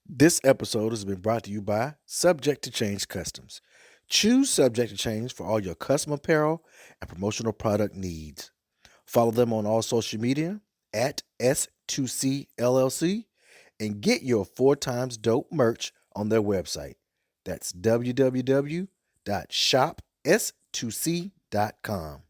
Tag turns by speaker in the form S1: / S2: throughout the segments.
S1: This episode has been brought to you by Subject to Change Customs. Choose Subject to Change for all your custom apparel and promotional product needs. Follow them on all social media at S2C LLC and get your four times dope merch on their website. That's www.shops2c.com.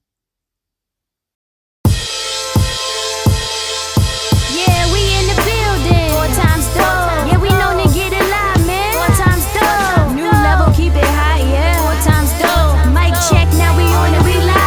S2: Yeah, we in the building. Four times dope. Yeah, we know to get it live, man. Four times dope. New level, keep it high, yeah. Four times dope. Mic check, now we on it, we live.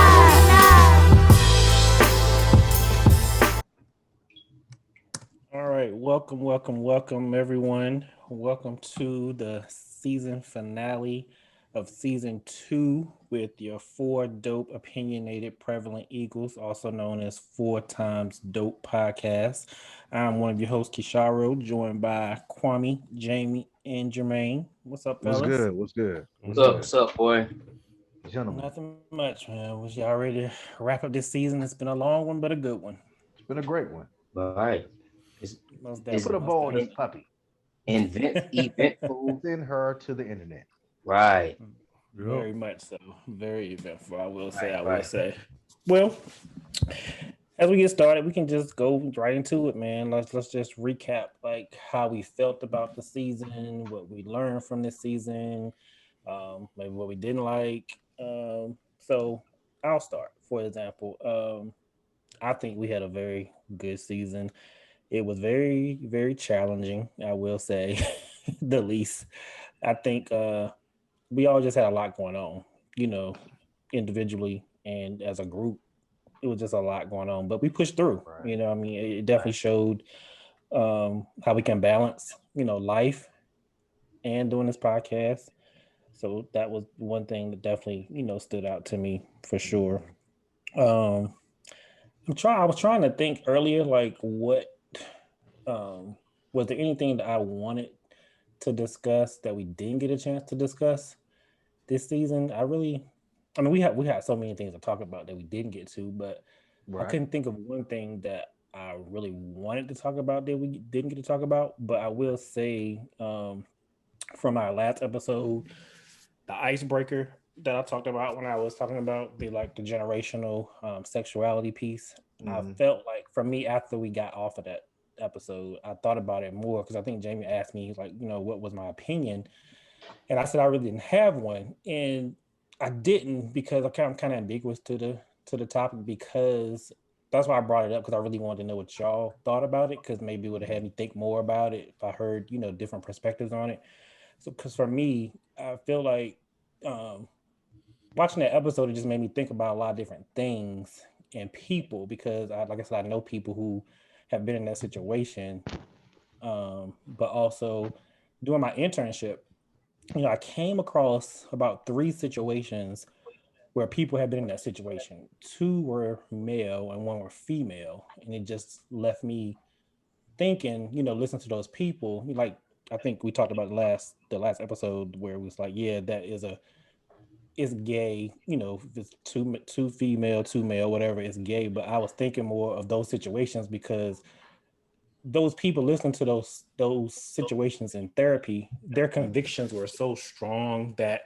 S3: All right, welcome, everyone. Welcome to the season finale of season 2 with your four dope, opinionated, prevalent Eagles, also known as Four Times Dope Podcast. I'm one of your hosts, Kisharo, joined by Kwame, Jamie, and Jermaine. What's up,
S4: What's
S3: fellas?
S4: good? What's good?
S5: What's
S4: What's
S5: up?
S4: good?
S5: What's up, boy?
S4: Gentlemen,
S3: Nothing much, man. Was y'all ready to wrap up this season? It's been a long one, but a good one.
S4: it's been a great one.
S5: All right. It's
S3: Most
S5: it's
S4: Put
S3: definitely,
S4: a
S3: most
S4: bow on this
S3: definitely.
S4: puppy.
S5: eventful.
S4: Send her to the internet.
S5: Right.
S3: Very much so. Very eventful. I will say.
S5: Right.
S3: I will
S5: Right.
S3: say. Well, as we get started, we can just go right into it, man. Let's just recap like how we felt about the season, what we learned from this season, maybe what we didn't like. So I'll start. For example, I think we had a very good season. It was very, very challenging. I will say, the least. I think we all just had a lot going on, you know, individually and as a group. It was just a lot going on, but we pushed through.
S4: Right.
S3: You know, I mean, it definitely showed how we can balance, life and doing this podcast. So that was one thing that definitely, stood out to me for sure.
S4: Mhm.
S3: Um, I was trying to think earlier, like what um, was there anything that I wanted to discuss that we didn't get a chance to discuss this season? I mean, we had so many things to talk about that we didn't get to, but I
S4: Right.
S3: couldn't think of one thing that I really wanted to talk about that we didn't get to talk about. But I will say, from our last episode, the icebreaker that I talked about when I was talking about the generational sexuality piece. I
S4: Hmm.
S3: felt like for me after we got off of that episode, I thought about it more because I think Jamie asked me like, what was my opinion, and I said I really didn't have one, and I didn't because I'm kind of ambiguous to the topic because that's why I brought it up because I really wanted to know what y'all thought about it because maybe it would have had me think more about it if I heard different perspectives on it. So because for me, I feel like um, watching that episode it just made me think about a lot of different things and people because like I said I know people who have been in that situation, but also during my internship I came across about three situations where people had been in that situation. Two were male and one were female, and it just left me thinking. Listen to those people. Like I think we talked about the last episode where it was like, yeah, that is a it's gay. If it's two female, two male, whatever, it's gay. But I was thinking more of those situations because those people listening to those situations in therapy, their convictions were so strong that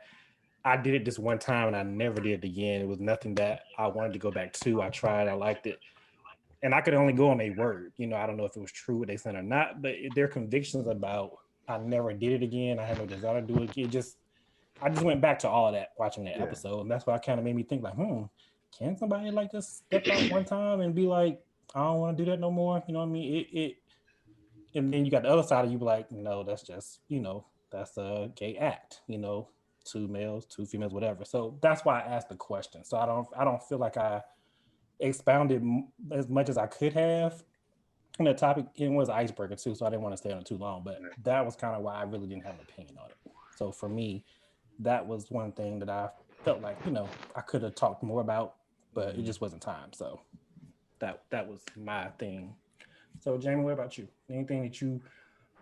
S3: I did it this one time and I never did it again. It was nothing that I wanted to go back to. I tried, I liked it, and I could only go on a word. I don't know if it was true what they said or not, but their convictions about I never did it again. I had no desire to do it again. I just went back to all of that watching that
S4: Yeah.
S3: episode, and that's why it kind of made me think like, can somebody like just step out one time and be like, I don't want to do that no more. You know what I mean? And then you got the other side of you be like, no, that's just that's a gay act. Two males, two females, whatever. So that's why I asked the question. So I don't feel like I expounded as much as I could have. And the topic it was icebreaker too, so I didn't want to stay on it too long. But that was kind of why I really didn't have an opinion on it. So for me, that was one thing that I felt like I could have talked more about, but it
S4: Hmm.
S3: just wasn't time. So that was my thing. So Jamie, what about you? Anything that you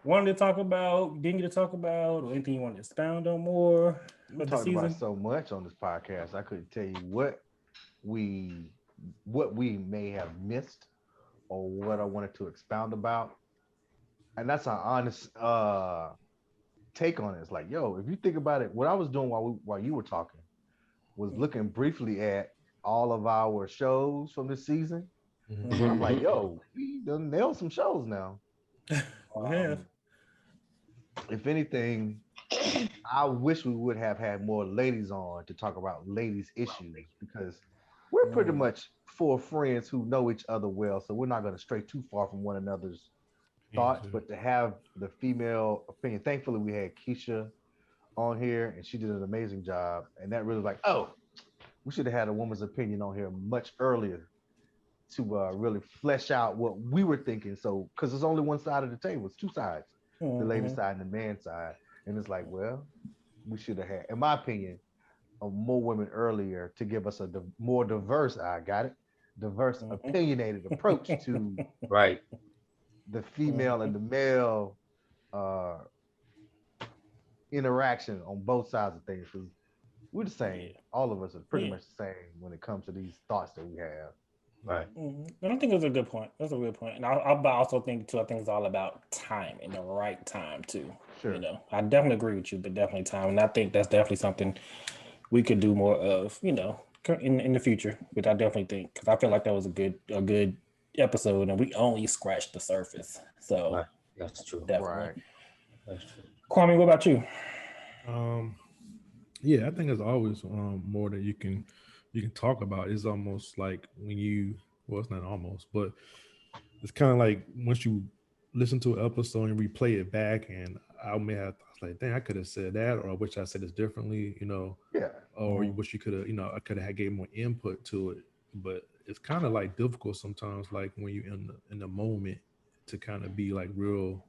S3: wanted to talk about, didn't get to talk about, or anything you want to expound on more
S4: We
S3: of the
S4: talked about
S3: season?
S4: so much on this podcast. I couldn't tell you we what we may have missed or what I wanted to expound about. and that's an honest take on it. It's like, yo, if you think about it, what I was doing while you were talking was looking briefly at all of our shows from this season.
S1: Mhm.
S4: I'm
S3: Mhm.
S4: like, yo, we done nailed some shows now.
S3: We have.
S4: Um, if anything, I wish we would have had more ladies on to talk about ladies' issues because we're pretty
S3: Mm.
S4: much four friends who know each other well, so we're not going to stray too far from one another's thoughts.
S1: Mhm.
S4: But to have the female opinion, thankfully we had Keisha on here, and she did an amazing job. And that really like, oh, we should have had a woman's opinion on here much earlier to really flesh out what we were thinking. So, because there's only one side of the table, it's two sides, the lady
S3: Mhm.
S4: side and the man side. And it's like, well, we should have had, in my opinion, more women earlier to give us a more diverse, I got it, diverse,
S3: Mhm.
S4: opinionated approach to
S5: Right.
S4: the female and
S3: Mhm.
S4: the male uh, interaction on both sides of things. Because we're the same.
S3: Yeah.
S4: All of us are pretty
S3: Yeah.
S4: much the same when it comes to these thoughts that we have.
S5: Right.
S3: And I think that's a good point. That's a good point. And I also think too. I think it's all about time and the right time too. You
S4: Sure.
S3: know, I definitely agree with you, but definitely time. And I think that's definitely something we could do more of. You know, in the future, which I definitely think because I feel like that was a good episode, and we only scratched the surface. So
S5: Right. That's true.
S3: definitely,
S4: Right.
S5: That's true.
S3: Kwame, what about you?
S6: Um, yeah, I think it's always more that you can talk about. It's almost like when you well, it's not almost, but it's kind of like once you listen to an episode and replay it back, and I may have thoughts like, dang, I could have said that, or I wish I said this differently,
S4: Yeah.
S6: or you
S3: Mhm.
S6: wish you could have, I could have gave more input to it. But it's kind of like difficult sometimes, like when you're in the moment, to kind of be like real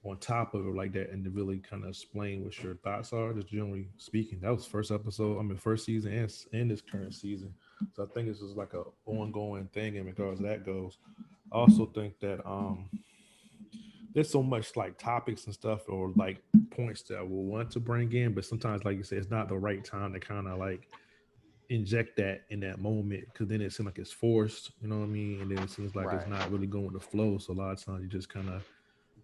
S6: on top of it like that and to really kind of explain what your thoughts are. Just generally speaking, that was first episode. I mean, first season and this current season. So I think it's just like a ongoing thing in regards to that goes. I also think that there's so much like topics and stuff or like points that we'll want to bring in, but sometimes, like you said, it's not the right time to kind of like inject that in that moment because then it seems like it's forced, you know what I mean? And then it seems like it's
S4: Right.
S6: not really going with the flow. So a lot of times you just kind of,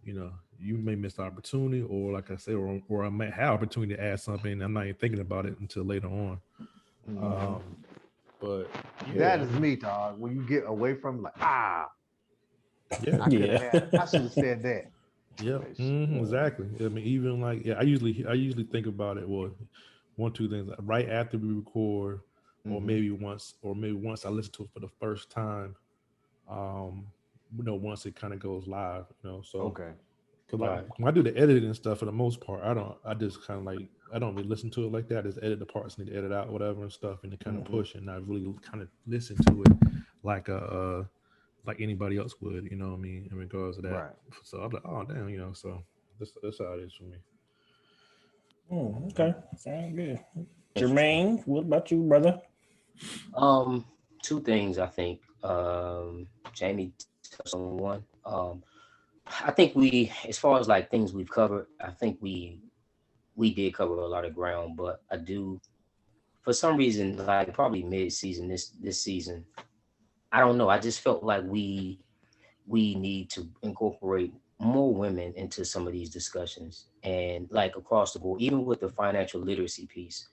S6: you may miss the opportunity, or like I said, or I might have opportunity to add something. And I'm not even thinking about it until later on.
S4: Mhm.
S3: Mhm.
S6: Um, but
S4: That
S6: yeah, I
S4: is
S6: mean,
S4: me, dog. When you get away from like,
S6: yeah,
S4: I could have
S3: Yeah.
S4: had, I should have said that.
S6: yep,
S4: But
S3: Mhm.
S6: exactly. I mean, even like, yeah, I usually think about it. Well, one, two things right after we record,
S4: mm-hmm.
S6: or maybe once I listen to it for the first time. Um, once it kind of goes live, so
S4: Okay.
S6: because like
S5: Right.
S6: when I do the editing and stuff, for the most part, I just kind of like, I don't really listen to it like that. I just edit the parts I need to edit out, whatever and stuff, and to kind of
S4: Mm-hmm.
S6: push. And I really kind of listen to it like like anybody else would, you know what I mean, in regards to that.
S4: Right.
S6: So I'm like, oh damn, so that's how it is for me.
S3: Okay. Sound good.
S5: That's true.
S3: Jermaine, what about you, brother?
S5: Um, Two things I think. Jamie touched on one. I think as far as like things we've covered, I think we did cover a lot of ground, but I do, for some reason, like probably mid-season this season, I don't know. I just felt like we need to incorporate more women into some of these discussions and like across the board, even with the financial literacy piece.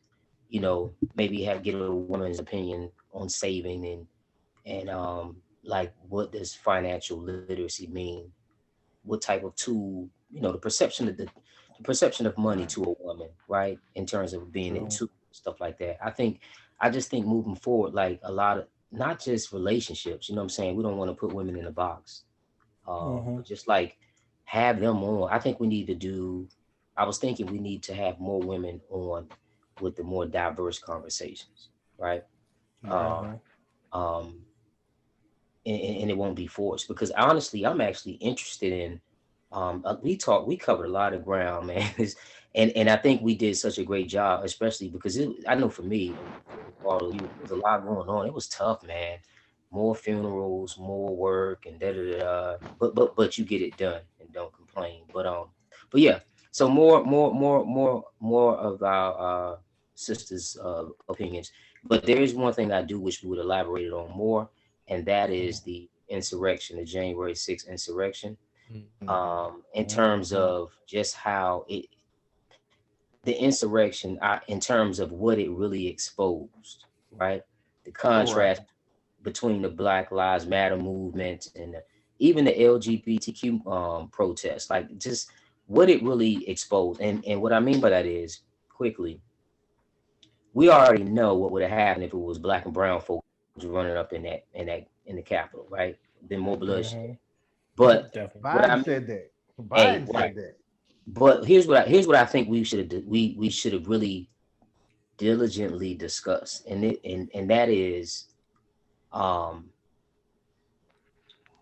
S5: Maybe have get a woman's opinion on saving and like what does financial literacy mean? What type of tool? The perception of money to a woman, right? In terms of being
S3: True.
S5: into stuff like that. I just think moving forward, like a lot of not just relationships. You know what I'm saying? We don't want to put women in a box,
S3: Mm-hmm.
S5: but just like have them on. I think we need to do. I was thinking we need to have more women on with the more diverse conversations, right?
S4: Right.
S5: Uh,
S3: Mm-hmm.
S5: um, and it won't be forced because honestly, I'm actually interested in. We covered a lot of ground, man. And I think we did such a great job, especially because I know for me, Ricardo, there was a lot going on. It was tough, man. More funerals, more work, and da da da. But you get it done and don't complain. But yeah. So more of our sisters' opinions. But there is one thing I do wish we would elaborate on more, and that is the insurrection, the January 6th insurrection. in terms of just how the insurrection, in terms of what it really exposed, right? The
S4: Right.
S5: contrast between the Black Lives Matter movement and even the LGBTQ protests, like just what it really exposed. And what I mean by that is, quickly, we already know what would have happened if it was black and brown folks running up in the Capitol, right? Been more bloodshed. But
S3: Definitely.
S5: what I
S4: Biden
S5: mean,
S4: said that.
S5: hey,
S4: Biden
S5: right.
S4: said that.
S5: But here's what I think we should have we should have really diligently discussed, and that is um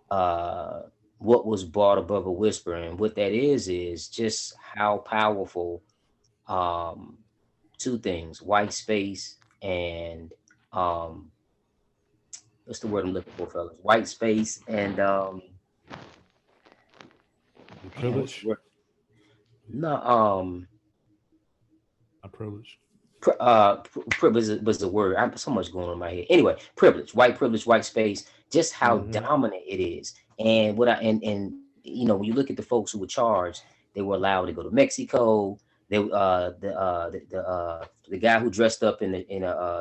S5: uh what was brought above a whisper, and what that is just how powerful um two things, white space and um what's the word I'm looking for, fellas? White space and damn, what's the
S6: Privilege,
S5: word? No,
S6: not privilege.
S5: privilege was the word. I'm so much going on in my head. Anyway, privilege, white space, just how
S4: Mm-hmm.
S5: dominant it is. And what I and you know, when you look at the folks who were charged, they were allowed to go to Mexico. They the guy who dressed up in a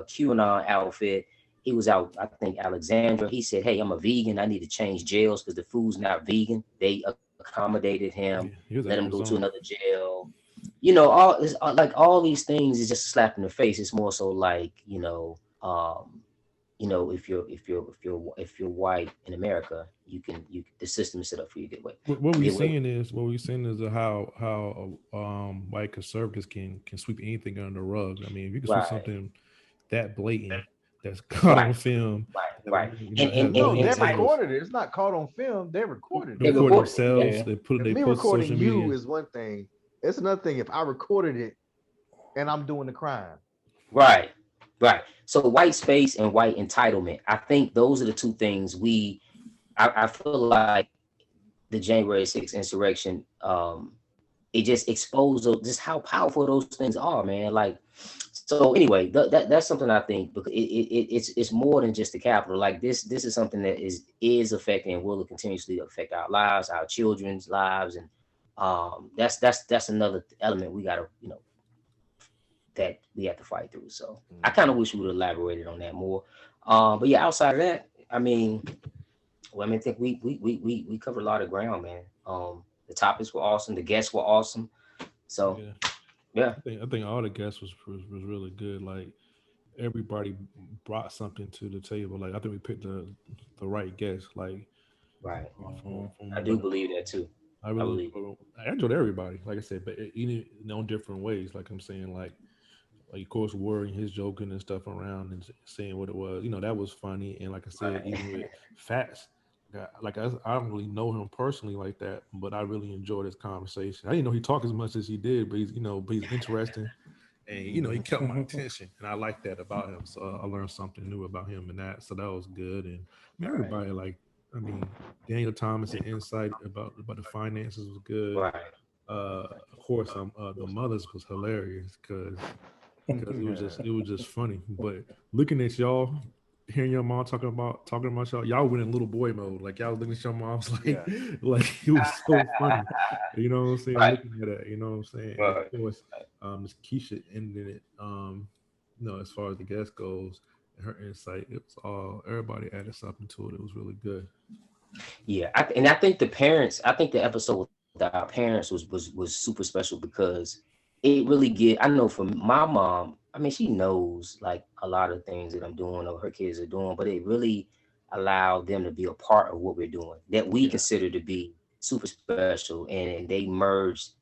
S5: QAnon outfit, he was out, I think Alexandra. He said, "Hey, I'm a vegan. I need to change jails because the food's not vegan." They accommodated him,
S6: Yeah, he was
S5: let him go to
S6: Arizona.
S5: another jail. You know, all this, like all these things is just a slap in the face. It's more so like, if you're white in America, you the system is set up for you to
S6: What we're
S5: get away.
S6: seeing is how white conservatives can sweep anything under the rug. I mean, if you can sweep
S5: Right,
S6: something that blatant that's caught
S5: right,
S6: on film,
S5: right,
S6: that
S5: right.
S6: has
S4: No, they
S5: And
S6: millions of
S5: like
S6: views.
S4: recorded it. It's not caught on film. They recorded
S6: They
S5: they
S4: it.
S6: record
S5: recorded it. Yeah,
S6: themselves.
S3: Yeah.
S4: If
S6: They
S4: me
S6: post to
S4: recording
S6: social
S4: you
S6: media.
S4: is one thing, it's another thing if I recorded it and I'm doing the crime.
S5: right, right. So white space and white entitlement. I think those are the two things I feel like the January 6th insurrection, it just exposed just how powerful those things are, man. Like, so anyway, that's something I think, because it's more than just the capital. Like this is something that is affecting and will continuously affect our lives, our children's lives, and that's another element we gotta, that we have to fight through. So I kind of
S4: Mhm.
S5: wish we would have elaborated on that more. But yeah, outside of that, I mean, well, I mean, I think we covered a lot of ground, man. The topics were awesome, the guests were awesome. So
S6: Yeah,
S5: yeah,
S6: I think all the guests was really good. Like everybody brought something to the table. Like I think we picked the right guest. Like
S5: right.
S6: from
S5: I do believe that too.
S6: I
S5: I
S6: really
S5: believe.
S6: I enjoyed everybody. Like I said, but in on different ways. Like I'm saying, like of course worrying his joking and stuff around and saying what it was. That was funny. And like I said,
S5: Right.
S6: even with Fats, I don't really know him personally like that, but I really enjoyed his conversation. I didn't know he talked as much as he did, but he's interesting, and he
S4: Mhm.
S6: kept my attention, and I like that about him. So I learned something new about him, and that so that was good. And I mean,
S5: Right.
S6: everybody Daniel Thomas and insight about the finances was good.
S5: Right.
S6: Of course, the mothers was hilarious because it was just funny. But looking at y'all, hearing your mom talking about y'all went in little boy mode. Like y'all looking at your mom's like
S4: Yeah.
S6: like it was so funny. You know what I'm saying?
S5: Right.
S6: Looking at it, you know what I'm saying? And of
S5: Right.
S6: course, Miss Keisha ended it. As far as the guest goes, and her insight, it was all everybody added something to it. It was really good.
S5: Yeah. And I think the parents. I think the episode with our parents was super special because it really get. I know for my mom. I mean, she knows like a lot of things that I'm doing or her kids are doing, but it really allowed them to be a part of what we're doing that we
S4: Yeah.
S5: consider to be super special, and they merged,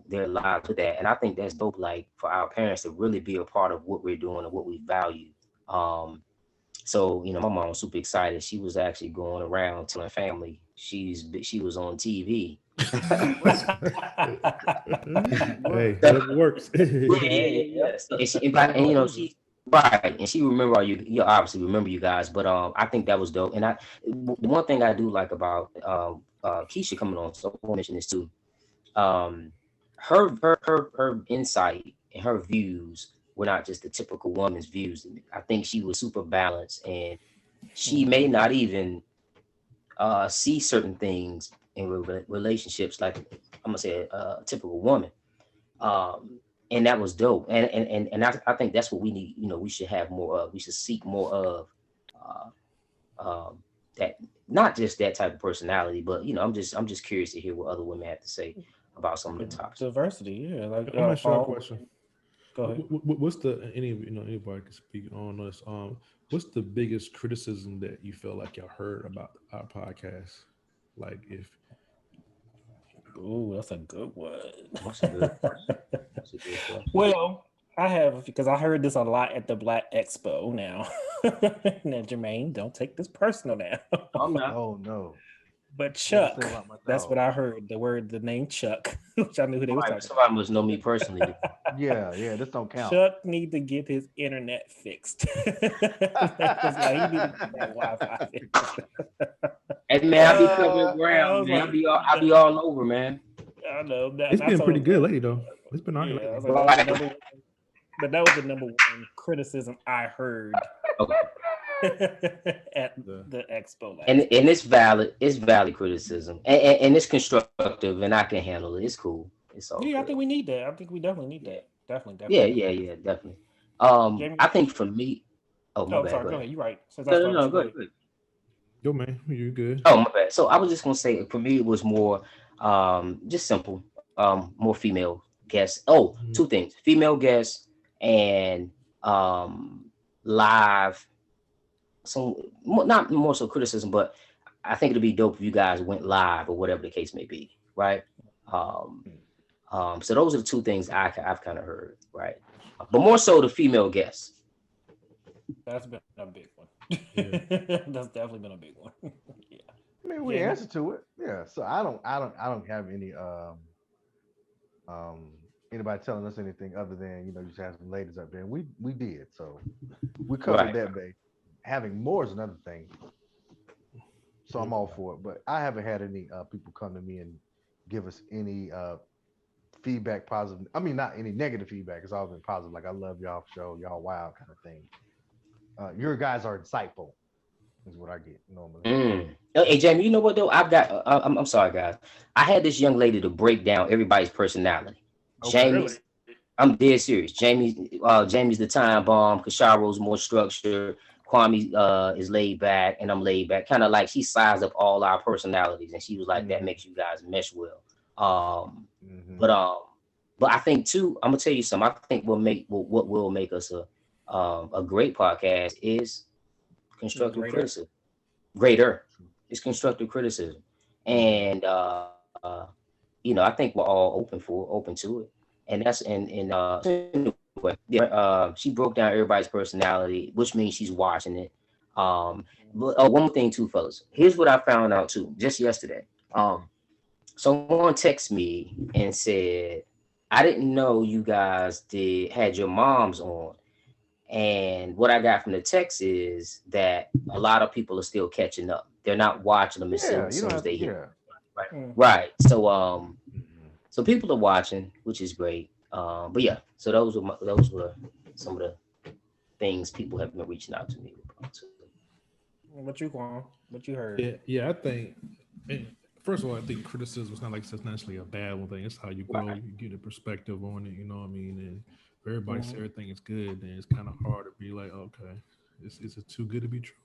S5: their lives with that. And I think that's dope. Like for our parents to really be a part of what we're doing and what we value. Um, So, my mom was super excited. She was actually going around telling family she was on TV.
S6: Hey,
S4: What?
S6: whatever works.
S5: Yeah. And she right, and she remember all you obviously remember you guys, but I think that was dope. And the one thing I do like about Keisha coming on, so I want to mention this too. Um, her insight and her views were not just the typical woman's views. I think she was super balanced, and she may not even see certain things in relationships, like I'm gonna say a typical woman. And that was dope. And I think that's what we need. You know, we should have more of. We should seek more of uh, um, that. Not just that type of personality, but I'm just curious to hear what other women have to say about some of the topics.
S3: Diversity, yeah. Like
S6: I'm gonna ask you a
S3: all.
S6: question.
S3: Go ahead.
S6: What's the anybody can speak on this? What's the biggest criticism that you feel like y'all heard about our podcast? Like if
S3: Ooh, that's a good one.
S5: That's a good question. That's a good question.
S3: Well, I have because I heard this a lot at the Black Expo now. Now, Jermaine, don't take this personal now.
S5: I'm not.
S4: Oh no.
S3: But
S4: What to
S3: Chuck,
S4: say about my
S3: that's what
S4: dog?
S3: I heard. The name Chuck, which I knew who they was talking
S5: Somebody must know me personally.
S4: Yeah, yeah, this don't
S3: about.
S4: count.
S3: Chuck need to get his internet fixed. That was like, he need to get that Wi-Fi fixed.
S5: Hey man, I be covering
S3: I
S5: ground,
S3: was
S5: man.
S3: like,
S5: I be all over, man.
S3: I know that.
S6: it's
S3: And I
S6: been
S3: told
S6: pretty
S3: him,
S6: good lately though. It's been all right
S3: yeah, I
S6: lately.
S3: was like, that was the number one. But that was the number one criticism I heard
S5: Okay.
S3: at
S6: Yeah.
S3: the expo last.
S5: And it's valid. It's valid criticism, and it's constructive, and I can handle it. It's cool. It's all
S3: Yeah, I
S5: good.
S3: think we need that. I think we definitely need
S5: Yeah,
S3: that. Definitely,
S5: yeah,
S3: definitely.
S5: yeah, yeah, definitely.
S3: Jamie,
S5: I think for me. Oh,
S3: oh,
S5: my
S3: I'm
S5: bad.
S3: sorry.
S5: Go
S3: Go
S5: ahead.
S3: ahead. You're right. Since I
S5: No, no,
S3: started,
S5: no.
S3: so
S5: Go
S3: go
S5: ahead.
S3: ahead.
S5: Go ahead.
S6: Yo man, you good?
S5: Oh, my bad. So I was just gonna say for me it was more just simple. More female guests. Oh,
S6: Mhm.
S5: two things. Female guests and um live some not more so criticism, but I think it'd be dope if you guys went live or whatever the case may be, right? Um so those are the two things I've kind of heard, right? But more so the female guests.
S3: That's been a big one.
S6: Yeah.
S3: That's definitely been a big one. Yeah.
S4: I mean, we
S3: Jamie.
S4: answer to it. Yeah. So I don't have any um anybody telling us anything other than you just have some ladies up there. And we did. So we covered
S5: Right.
S4: that base. Having more is another thing. So
S6: Yeah.
S4: I'm all for it. But I haven't had any people come to me and give us any feedback positive. I mean, not any negative feedback. It's all been positive. Like I love y'all show, y'all wow kind of thing. Your guys are insightful, is what I get normally.
S5: Hey Jamie, you know what though? I'm sorry, guys. I had this young lady to break down everybody's personality.
S4: Okay.
S5: Jamie's, I'm dead serious. Jamie's the time bomb. Kasharo's more structured. Kwame is laid back, and I'm laid back. Kind of like she sized up all our personalities, and she was like, "That
S4: Mm-hmm.
S5: makes you guys mesh well." Um,
S4: Mm-hmm.
S5: but I think too. I'm gonna tell you something. I think what will make us a great podcast is constructive
S3: Greater.
S5: criticism. Greater is constructive criticism,
S4: Mm-hmm.
S5: and I think we're all open to it, and that's anyway. Yeah, she broke down everybody's personality, which means she's watching it. But one more thing too, fellas. Here's what I found out too, just yesterday. Someone texted me and said, "I didn't know you guys had your moms on." And what I got from the text is that a lot of people are still catching up. They're not watching them
S4: Yeah,
S5: as
S4: you
S5: soon
S4: don't
S5: as
S4: have to.
S5: they hit.
S4: Yeah.
S5: Right.
S3: Mm.
S5: Right. So
S4: Mm-hmm.
S5: so people are watching, which is great. But yeah, so those were some of the things people have been reaching out to me about too.
S3: What you want? What you heard?
S6: Yeah, I think and first of all, I think criticism is not like it's necessarily a bad one thing. It's how you grow,
S5: Right.
S6: you get a perspective on it, you know what I mean? And if everybody says
S3: Mhm.
S6: everything is good, then it's kind of hard to be like, okay, is it too good to be true?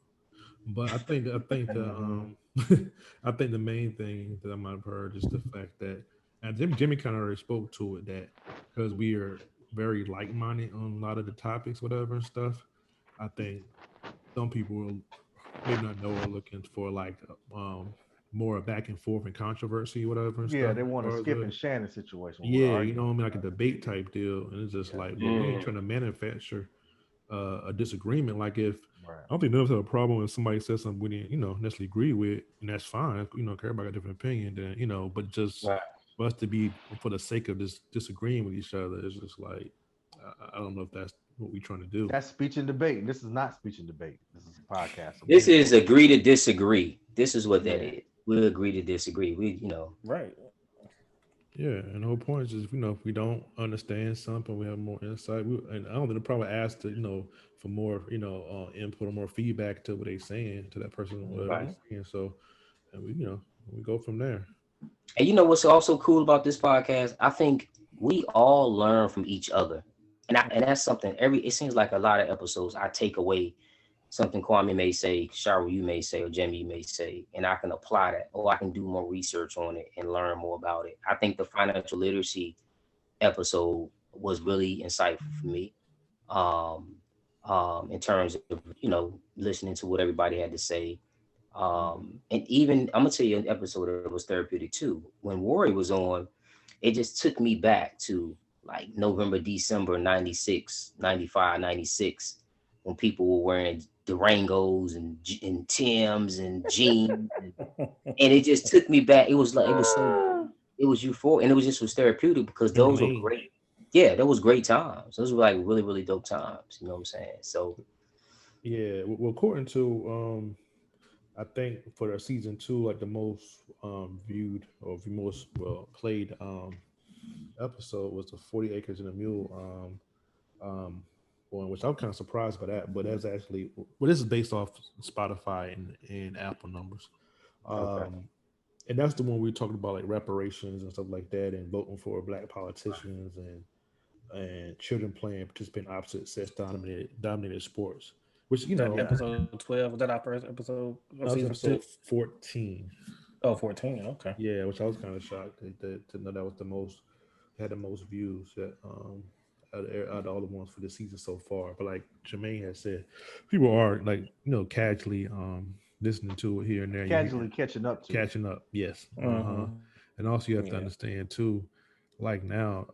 S6: But I think the
S4: Mm-hmm.
S6: I think the main thing that I might have heard is the fact that and Jimmy kind of already spoke to it that because we are very like minded on a lot of the topics, whatever and stuff. I think some people will maybe not know are looking for like more back and forth and controversy, whatever and
S4: Yeah,
S6: stuff.
S4: they want a
S6: Or
S4: Skip
S6: the
S4: and Shannon situation. Want to
S6: yeah, you
S4: argue
S6: know what
S4: with
S6: I mean,
S4: each
S6: like a
S4: other.
S6: debate type deal, and it's just
S4: Yeah.
S6: like, well, we ain't
S5: Mm,
S6: trying to manufacture a disagreement. Like if
S4: Right.
S6: I don't think none of us have a problem if somebody says something we didn't, necessarily agree with, and that's fine. Everybody got a different opinion, then but just
S5: right.
S6: for us to be for the sake of just disagreeing with each other, it's just like I don't know if that's what we're trying to do.
S4: That's speech and debate. This is not speech and debate. This is a podcast. So we
S5: This
S4: ain't
S5: is
S4: doing that.
S5: agree to disagree. This is what that
S4: Yeah.
S5: is. We agree to disagree.
S3: Right.
S6: Yeah, and the whole point is just if we don't understand something, we have more insight. And I don't think they probably asked to for more input or more feedback to what they saying to that person, whatever
S4: Mm-hmm.
S6: they're saying. So and we we go from there.
S5: And you know what's also cool about this podcast? I think we all learn from each other. And that's something it seems like a lot of episodes I take away something Kwame may say, Cheryl you may say, or Jamie you may say, and I can apply that, or I can do more research on it and learn more about it. I think the financial literacy episode was really insightful for me. Um, in terms of, listening to what everybody had to say. And even I'm gonna tell you an episode that was therapeutic too. When Rory was on, it just took me back to like November, December 96, 95, 96, when people were wearing Durangos and Tims and jeans. And it just took me back. It was like, it was euphoric, and it was just was therapeutic because those were
S6: Jermaine.
S5: great. Yeah, that was great times. Those were like really, really dope times. You know what I'm saying? So,
S6: Yeah, well, according to I think for the season two, like the most viewed or the most played episode was the 40 Acres and a Mule one, which I'm kind of surprised by that. But that's actually this is based off Spotify and Apple numbers.
S4: Okay.
S6: Um, and that's the one we talked about like reparations and stuff like that, and voting for black politicians and children playing participating opposite sex dominated sports. Which
S3: That episode 12, was that our first episode of
S6: that was
S3: season 2?
S6: episode 14.
S3: Oh, 14. Okay.
S6: Yeah, which I was kind of shocked to know that was the most had the most views that out of all the ones for the season so far. But like Jermaine has said, people are like casually listening to it here and there.
S4: Casually catching up to it.
S6: Catching up, yes.
S3: Mm-hmm.
S6: And also you have to
S3: Yeah.
S6: understand too, like now,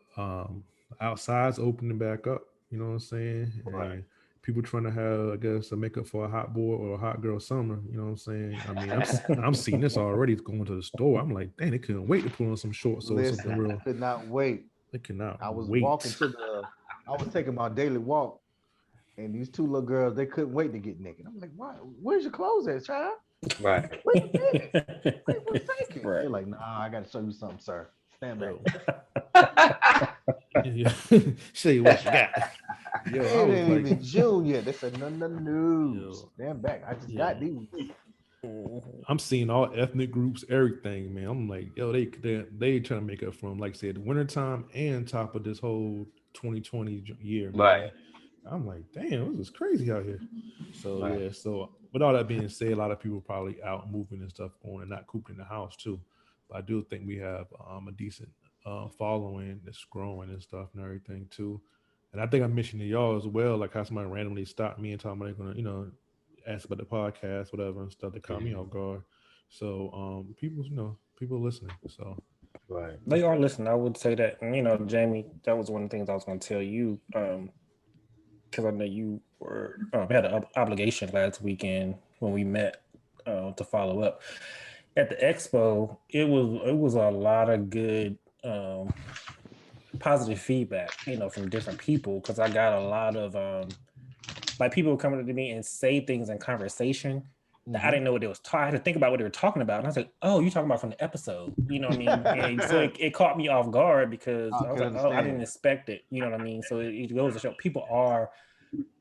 S6: outside's opening back up. You know what I'm saying?
S4: Right.
S6: And people trying to have, I guess, a makeup for a hot boy or a hot girl summer. You know what I'm saying? I mean, I'm seeing this already going to the store. I'm like, dang, they couldn't wait to put on some shorts or something
S4: Listen, I
S6: real.
S4: could not wait.
S6: They cannot
S4: I was
S6: wait.
S4: walking to the, I was taking my daily walk, and these two little girls, they couldn't wait to get naked. I'm like, why? Where's your clothes at, child?
S5: right.
S4: Wait a minute. Wait, what's taking?
S3: Right.
S4: They're like, nah, I got to show you something, sir. Stand back.
S6: Yeah. Show you what you got. Yo,
S4: It
S6: I was
S4: ain't
S6: like,
S4: even June yet. They said, no, no, no.
S6: Yo.
S4: Stand back. I just
S6: Yeah.
S4: got these.
S6: I'm seeing all ethnic groups, everything, man. I'm like, yo, they trying to make up from, like I said, wintertime and top of this whole 2020 year, man.
S5: Right.
S6: I'm like, damn, this is crazy out here. So
S5: Right.
S6: yeah, so with all that being said, a lot of people probably out moving and stuff going and not cooped in the house too. But I do think we have a decent following that's growing and stuff and everything too. And I think I mentioned to y'all as well, like how somebody randomly stopped me and told me they're gonna, ask about the podcast, whatever and stuff that caught me off guard. So people listening. So
S5: Right.
S3: They are listening. I would say that, and, Jamie, that was one of the things I was going to tell you, because I know you were had an obligation last weekend when we met to follow up at the expo. It was a lot of good positive feedback, from different people, because I got a lot of like people coming to me and say things in conversation that I didn't know what they was talking. I had to think about what they were talking about, and I was like, "Oh, you're talking about from the episode." You know what I mean? And so it caught me off guard because I was like, "Oh, I didn't expect it." You know what I mean? So it goes to show people are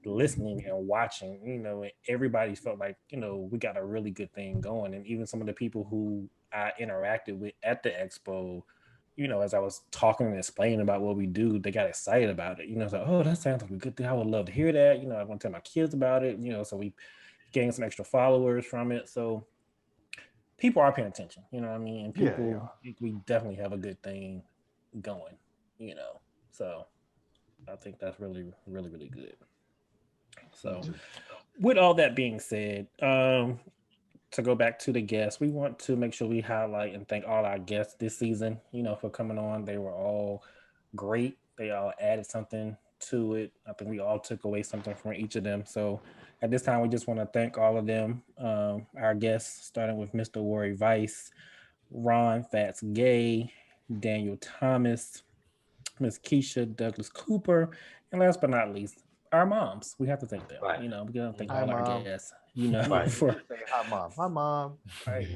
S3: listening and watching. And everybody felt like we got a really good thing going, and even some of the people who I interacted with at the expo. As I was talking and explaining about what we do, they got excited about it. It's like, oh, that sounds like a good thing. I would love to hear that. I want to tell my kids about it. So we gained some extra followers from it. So people are paying attention. You know what I mean? And people, we definitely have a good thing going. So I think that's really, really, really good. So, with all that being said, to go back to the guests, we want to make sure we highlight and thank all our guests this season, for coming on. They were all great. They all added something to it. I think we all took away something from each of them. So at this time, we just want to thank all of them. Our guests, starting with Mr. Worry Vice, Ron Fats Gay, Daniel Thomas, Miss Keisha Douglas Cooper, and last but not least, our moms. We have to thank them.
S5: Right.
S3: We got to thank
S4: Hi,
S3: all our
S4: Mom.
S3: guests,
S5: Right.
S3: for
S4: Say hi, mom. Hi, mom. Right.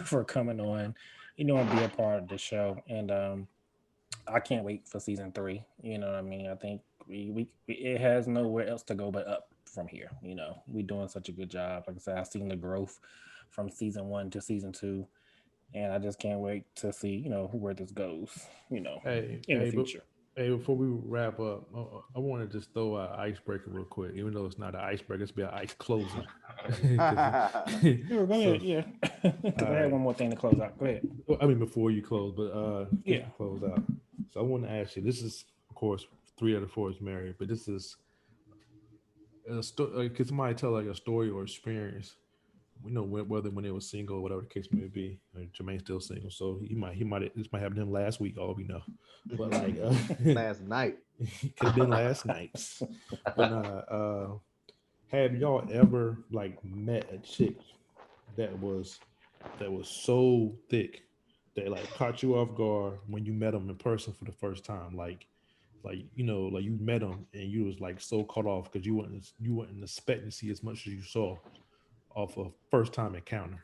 S3: for coming on, and be a part of the show. And I can't wait for season 3. You know what I mean? I think we it has nowhere else to go but up from here. We doing such a good job. Like I said, I've seen the growth from season 1 to season 2, and I just can't wait to see, where this goes,
S6: Hey,
S3: in the future.
S6: before we wrap up, I want to just throw out an icebreaker real quick, even though it's not an icebreaker, it's be an ice closer. 'Cause-
S3: Sure, go
S6: so,
S3: ahead, yeah. Because
S6: all
S3: I had
S6: right.
S3: one more thing to close out. Go ahead.
S6: Well, I mean, before you close, but just
S3: Yeah.
S6: to close out. So I want to ask you. This is, of course, three out of four is married, but this is a story. Could somebody tell like a story or experience? We know whether when they was single or whatever the case may be. Jermaine's still single, so he might this might happen to him last week. All we know, but like
S4: Last night.
S6: could have been last night's. But have y'all ever like met a chick that was so thick that like caught you off guard when you met them in person for the first time? Like like you met them and you was like so caught off because you weren't expecting to see as much as you saw off a first time encounter.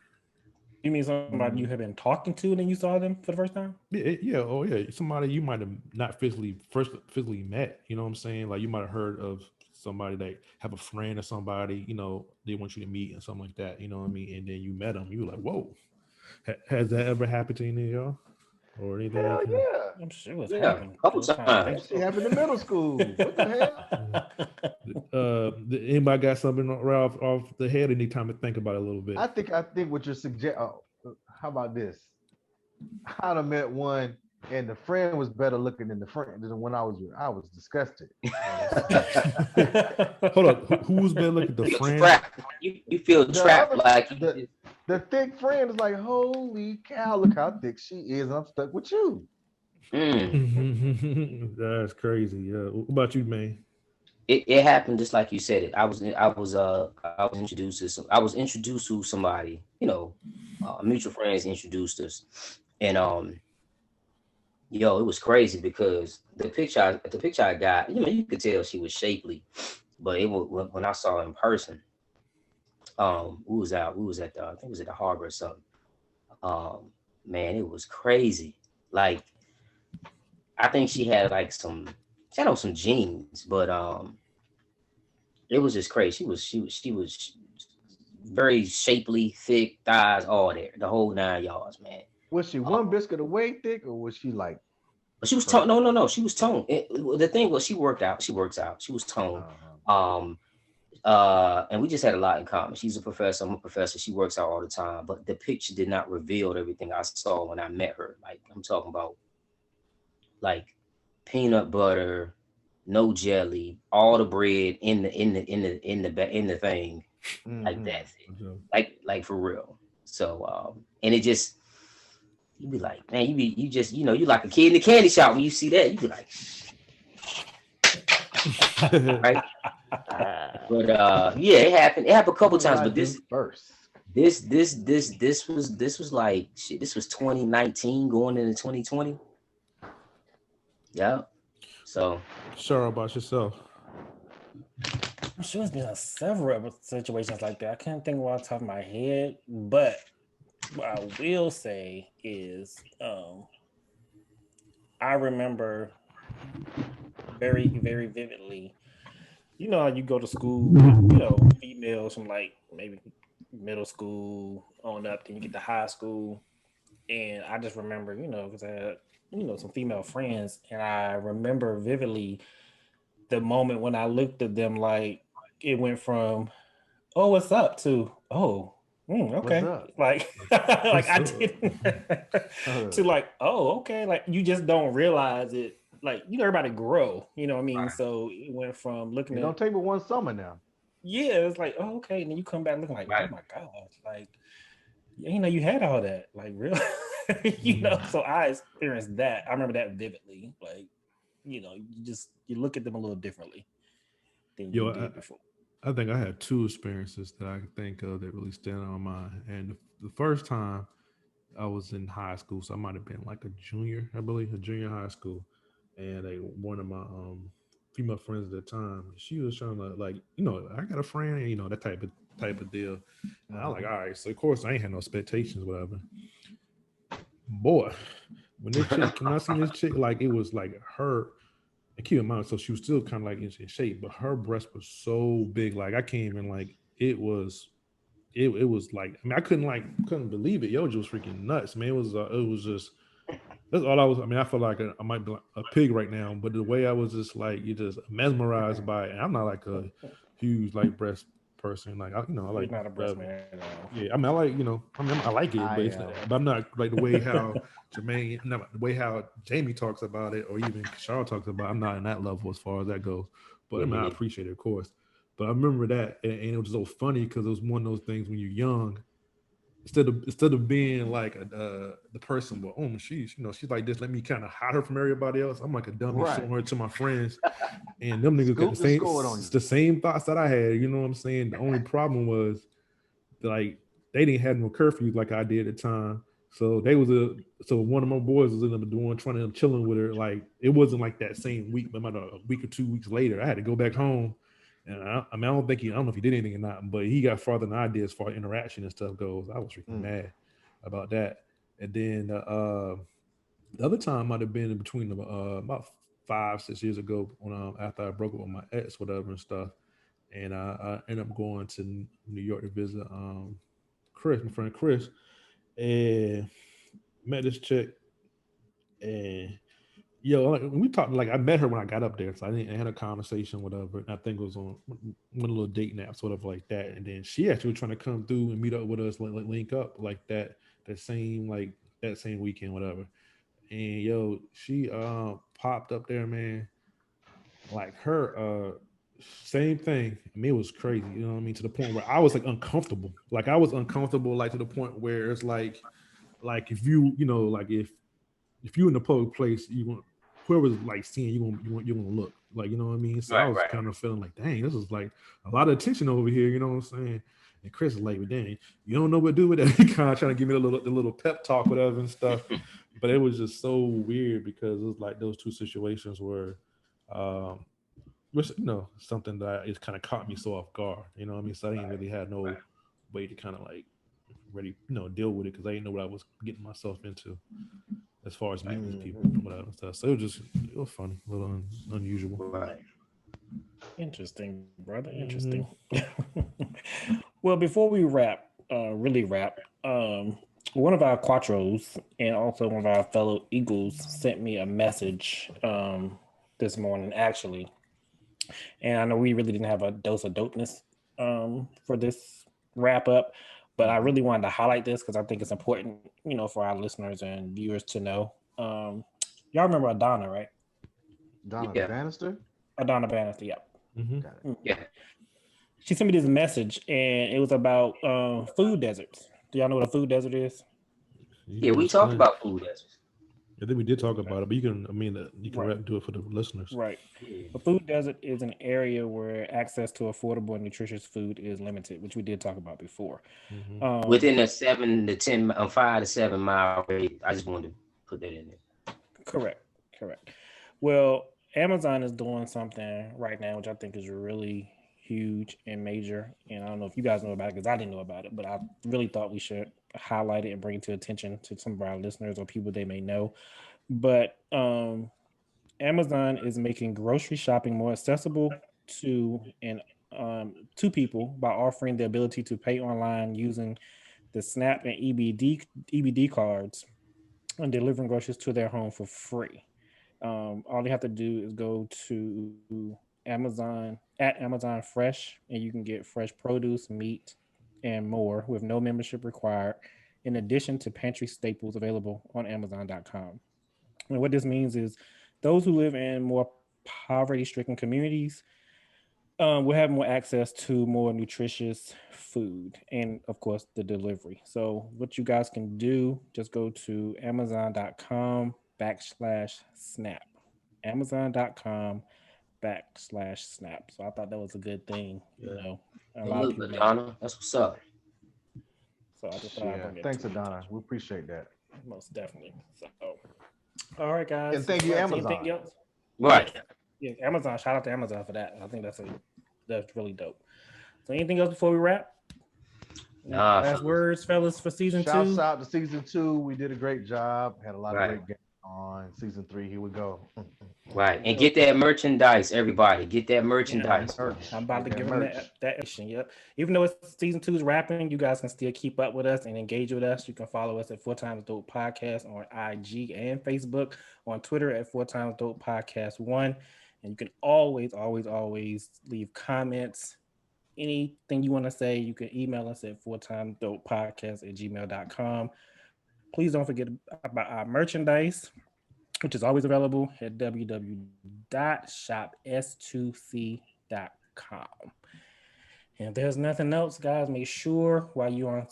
S3: You mean somebody you
S4: Mm,
S3: have been talking to and then you saw them for the first time?
S6: Yeah, yeah, oh yeah. Somebody you might have not physically met. You know what I'm saying? Like you might have heard of somebody that have a friend or somebody. They want you to meet and something like that. You know what I mean? And then you met them. You were like, whoa. Has that ever happened to any of y'all or anything you
S4: hell
S6: can?
S4: yeah.
S3: I'm sure it's
S5: Yeah,
S3: happened
S5: a couple
S3: those times.
S4: That
S5: times.
S4: shit happened in middle school. What the hell?
S6: Anybody got something right off the head? Any time to think about it a little bit?
S4: I think what you're suggesting. Oh, how about this? I'd have met one, and the friend was better looking than the friend than when I was with. I was disgusted.
S6: Hold up, who's been looking at the
S5: Feel
S6: friend?
S5: trapped. You feel
S4: The
S5: trapped
S4: other,
S5: like you
S4: the
S5: just,
S4: the thick friend is like, holy cow, look how thick she is, and I'm stuck with you.
S5: mm.
S6: That's crazy. Yeah. What about you, man?
S5: It happened just like you said it. I was introduced to somebody, mutual friends introduced us. And yo, it was crazy because the picture I got, you could tell she was shapely, but it was when I saw her in person. We was at the I think it was at the harbor or something. Um, man, it was crazy. Like I think she had on some jeans, but it was just crazy. She was very shapely, thick thighs, all there, the whole 9 yards, man.
S4: Was she
S5: Uh,
S4: one biscuit away thick, or was she like
S5: but she was toned.
S4: perfect?
S5: No, no, no. She was toned. The thing was, she worked out. She works out. She was toned.
S4: Uh-huh.
S5: Um, and we just had a lot in common. She's a professor. I'm a professor. She works out all the time. But the picture did not reveal everything I saw when I met her. Like I'm talking about, like peanut butter, no jelly, all the bread in the thing, like
S4: Mm-hmm.
S5: that, like for real. So and it just you be like, man, you just you like a kid in the candy shop when you see that. You be like, right? But yeah, it happened. It happened a couple
S4: What did
S5: times.
S4: I
S5: But
S4: do first?
S5: this like shit. This was 2019 going into 2020. Yeah. So
S6: Sure about yourself.
S3: I'm sure it's been several situations like that. I can't think of off the top of my head, but what I will say is, I remember very, very vividly. You know how you go to school, females from like maybe middle school on up, then you get to high school, and I just remember, because I had, some female friends, and I remember vividly the moment when I looked at them, like it went from "oh, what's up" to "oh,
S4: What's
S3: okay,"
S4: up?
S3: like like
S6: What's
S3: I
S6: up?
S3: didn't to like, "oh, okay," like you just don't realize it. Like everybody grow, what I mean. So it went from looking
S4: It
S3: at,
S4: don't take but one summer now.
S3: yeah, it's like, oh, okay, and then you come back looking like, oh
S5: right.
S3: my god, like yeah, you had all that, like really,
S6: Mhm.
S3: So I experienced that. I remember that vividly. Like, you look at them a little differently than you
S6: Yo,
S3: did before.
S6: I think I had two experiences that I can think of that really stand out on mine. And the first time I was in high school, so I might have been like a junior, I believe, a junior high school. And one of my female friends at the time, she was trying to like, I got a friend, and that type of deal. And I was like,
S4: Mhm.
S6: all right, so of course I ain't had no expectations, whatever. Boy, when this chick, when I seen this chick, like it was like her. And keep in mind, so she was still kind of like in shape, but her breast was so big, like I can't even like it was it was like, I mean, I couldn't believe it. Yo, was freaking nuts, man. It was just that's all I was. I mean, I feel like I might be like a pig right now, but the way I was just like, you just mesmerized by it. And I'm not like a huge like breast person. Like I
S3: You're
S6: like
S3: not a breast man.
S6: yeah. I mean, I like I like it,
S4: I
S6: but
S4: am.
S6: but I'm not like the way how Jermaine, not the way how Jamie talks about it, or even Kashara talks about it. I'm not in that level as far as that goes. But I mean, I appreciate it, of course. But I remember that, and it was so funny because it was one of those things when you're young. Instead of being like the person, well, oh, she's like this. Let me kind of hide her from everybody else. I'm like a dummy
S4: Right.
S6: showing her to my friends, and them niggas got
S4: Scoop the score on you.
S6: the same thoughts that I had. You know what I'm saying? The only problem was that, like, they didn't have no curfews like I did at the time. So so one of my boys was in the doing trying to chilling with her. Like, it wasn't like that same week, but about a week or 2 weeks later, I had to go back home. And I mean, I don't know if he did anything or not, but he got farther than I did as far as interaction and stuff goes. I was freaking mad about that. And then the other time might have been in between about 5-6 years ago when after I broke up with my ex, whatever and stuff. And I ended up going to New York to visit Chris, my friend Chris, and met this chick. And like, we talked, like, I met her when I got up there, so I had a conversation, whatever. And I think it was on one little date nap, sort of like that. And then she actually was trying to come through and meet up with us, like link up, like that same weekend, whatever. And she popped up there, man. Like her same thing. I mean, it was crazy, you know what I mean? To the point where I was like uncomfortable. Like I was uncomfortable, like to the point where it's like if like if you in a public place, you want whoever's like seeing you want to look, like, you know what I mean. So I was kind of feeling like, dang, this is like a lot of attention over here, you know what I'm saying. And Chris is like, but dang, you don't know what to do with that. He kind of trying to give me the little pep talk, whatever and stuff. But it was just so weird because it was like those two situations where which, something that it kind of caught me so off guard, you know what I mean. So I didn't really have no way to kind of like really deal with it because I didn't know what I was getting myself into as far as meeting these people and whatever stuff. So it was funny, a little unusual.
S5: Right.
S3: Interesting, brother. Interesting. Well, before we wrap, really wrap, one of our Quattros and also one of our fellow Eagles sent me a message this morning, actually. And I know we really didn't have a dose of dopeness for this wrap up, but I really wanted to highlight this because I think it's important, for our listeners and viewers to know. Y'all remember Adana, right?
S4: Donna Bannister?
S3: Adana Bannister, yeah.
S4: Got it.
S5: Yeah.
S3: She sent me this message, and it was about food deserts. Do y'all know what a food desert is?
S5: Yeah, we talked about food deserts.
S6: I think we did talk about it, but you can do it for the listeners.
S3: Right. A food desert is an area where access to affordable and nutritious food is limited, which we did talk about before.
S5: Within a 7 to 10, 5 to 7 mile radius. I just wanted to put that in there.
S3: Correct. Well, Amazon is doing something right now, which I think is really huge and major. And I don't know if you guys know about it because I didn't know about it, but I really thought we should highlight it and bring it to attention to some of our listeners or people they may know. But Amazon is making grocery shopping more accessible to people by offering the ability to pay online using the SNAP and EBD cards and delivering groceries to their home for free. All you have to do is go to Amazon Fresh, and you can get fresh produce, meat, and more with no membership required, in addition to pantry staples available on Amazon.com. And what this means is those who live in more poverty-stricken communities will have more access to more nutritious food and, of course, the delivery. So what you guys can do, just go to Amazon.com/SNAP. Amazon.com/SNAP. So I thought that was a good thing, A lot of people.
S5: Donna, that's what's up.
S3: So I just thought I'd bring it.
S4: Thanks, Adana. We appreciate that.
S3: Most definitely. So, all right, guys.
S4: And thank you, Amazon.
S3: Anything else?
S5: Right.
S3: Yeah, Amazon. Shout out to Amazon for that. I think that's really dope. So, anything else before we wrap? Last words, fellas, for season 2.
S4: Shouts out to season 2. We did a great job. Had a lot of great games on. Season 3, here we go.
S5: Right. And get that merchandise, everybody. Get that
S3: Yeah,
S5: merchandise.
S3: I'm about to
S4: Get that
S3: give them
S4: merch.
S3: that action. Yep. Even though it's season 2's wrapping, you guys can still keep up with us and engage with us. You can follow us at 4 Times Dope Podcast on IG and Facebook, on Twitter at 4 Times Dope Podcast 1. And you can always leave comments. Anything you want to say, you can email us at 4timesdopepodcast@gmail.com. Please don't forget about our merchandise, which is always available at www.shops2c.com. And if there's nothing else, guys, make sure while you're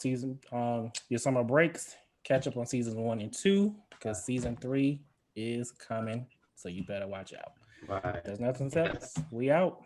S3: on your summer breaks, catch up on seasons 1 and 2 because season 3 is coming. So you better watch out.
S5: Right.
S3: If there's nothing else, we out.